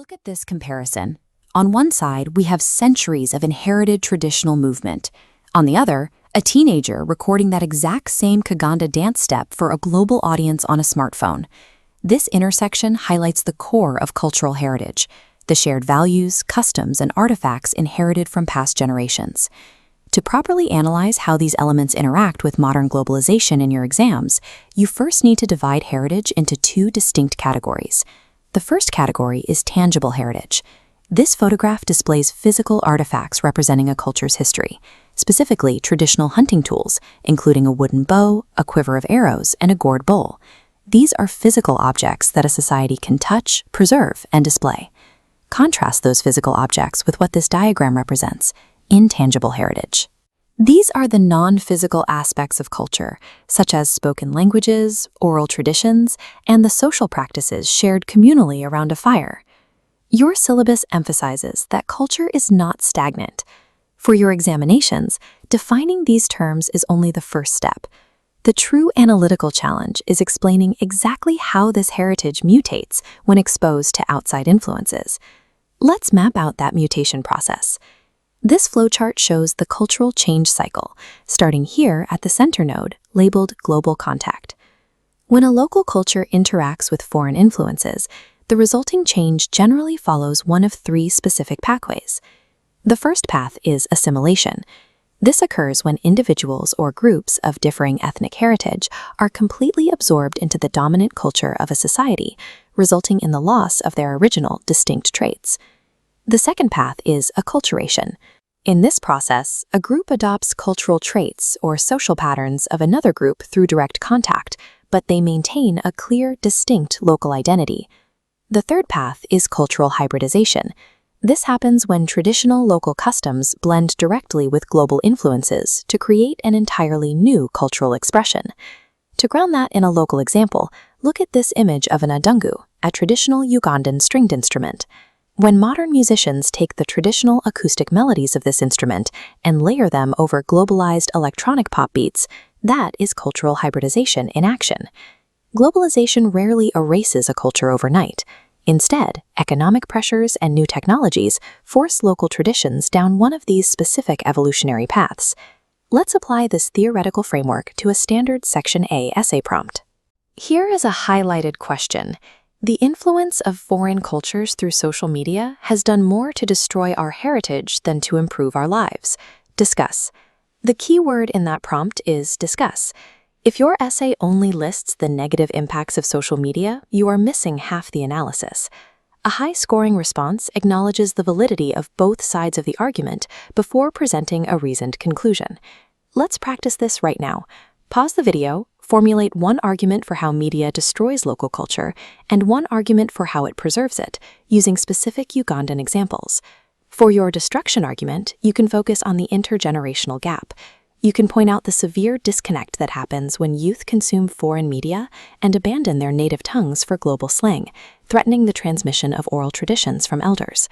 Look at this comparison. On one side, we have centuries of inherited traditional movement. On the other, a teenager recording that exact same Kaganda dance step for a global audience on a smartphone. This intersection highlights the core of cultural heritage, the shared values, customs, and artifacts inherited from past generations. To properly analyze how these elements interact with modern globalization in your exams, you first need to divide heritage into two distinct categories. The first category is tangible heritage. This photograph displays physical artifacts representing a culture's history, specifically traditional hunting tools, including a wooden bow, a quiver of arrows, and a gourd bowl. These are physical objects that a society can touch, preserve, and display. Contrast those physical objects with what this diagram represents: intangible heritage. These are the non-physical aspects of culture, such as spoken languages, oral traditions, and the social practices shared communally around a fire. Your syllabus emphasizes that culture is not stagnant. For your examinations, defining these terms is only the first step. The true analytical challenge is explaining exactly how this heritage mutates when exposed to outside influences. Let's map out that mutation process. This flowchart shows the cultural change cycle, starting here at the center node, labeled Global Contact. When a local culture interacts with foreign influences, the resulting change generally follows one of three specific pathways. The first path is assimilation. This occurs when individuals or groups of differing ethnic heritage are completely absorbed into the dominant culture of a society, resulting in the loss of their original distinct traits. The second path is acculturation. In this process, a group adopts cultural traits or social patterns of another group through direct contact, but they maintain a clear, distinct local identity. The third path is cultural hybridization. This happens when traditional local customs blend directly with global influences to create an entirely new cultural expression. To ground that in a local example, look at this image of an adungu, a traditional Ugandan stringed instrument. When modern musicians take the traditional acoustic melodies of this instrument and layer them over globalized electronic pop beats, that is cultural hybridization in action. Globalization rarely erases a culture overnight. Instead, economic pressures and new technologies force local traditions down one of these specific evolutionary paths. Let's apply this theoretical framework to a standard Section A essay prompt. Here is a highlighted question. The influence of foreign cultures through social media has done more to destroy our heritage than to improve our lives. Discuss. The key word in that prompt is discuss. If your essay only lists the negative impacts of social media, you are missing half the analysis. A high-scoring response acknowledges the validity of both sides of the argument before presenting a reasoned conclusion. Let's practice this right now. Pause the video, formulate one argument for how media destroys local culture, and one argument for how it preserves it, using specific Ugandan examples. For your destruction argument, you can focus on the intergenerational gap. You can point out the severe disconnect that happens when youth consume foreign media and abandon their native tongues for global slang, threatening the transmission of oral traditions from elders.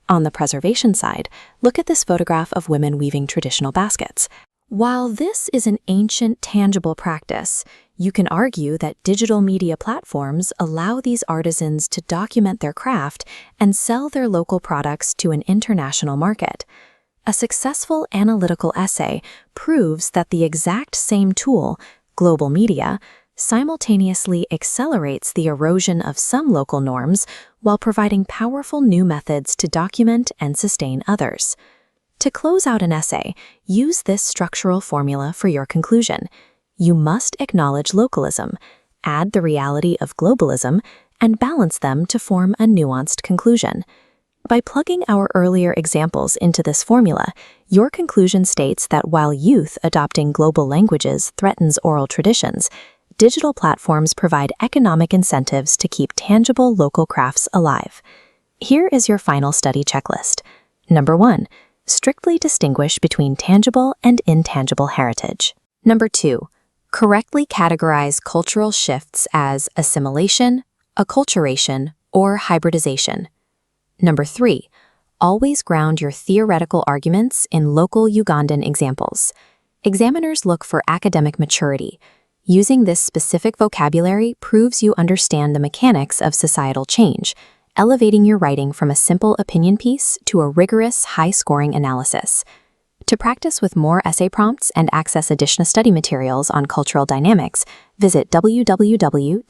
On the preservation side, look at this photograph of women weaving traditional baskets. While this is an ancient, tangible practice, you can argue that digital media platforms allow these artisans to document their craft and sell their local products to an international market. A successful analytical essay proves that the exact same tool, global media, simultaneously accelerates the erosion of some local norms while providing powerful new methods to document and sustain others. To close out an essay, use this structural formula for your conclusion. You must acknowledge localism, add the reality of globalism, and balance them to form a nuanced conclusion. By plugging our earlier examples into this formula, your conclusion states that while youth adopting global languages threatens oral traditions, digital platforms provide economic incentives to keep tangible local crafts alive. Here is your final study checklist. Number 1. Strictly distinguish between tangible and intangible heritage. Number 2. Correctly categorize cultural shifts as assimilation, acculturation, or hybridization. Number 3. Always ground your theoretical arguments in local Ugandan examples. Examiners look for academic maturity. Using this specific vocabulary proves you understand the mechanics of societal change, elevating your writing from a simple opinion piece to a rigorous, high-scoring analysis. To practice with more essay prompts and access additional study materials on cultural dynamics, visit www.yaka.cc.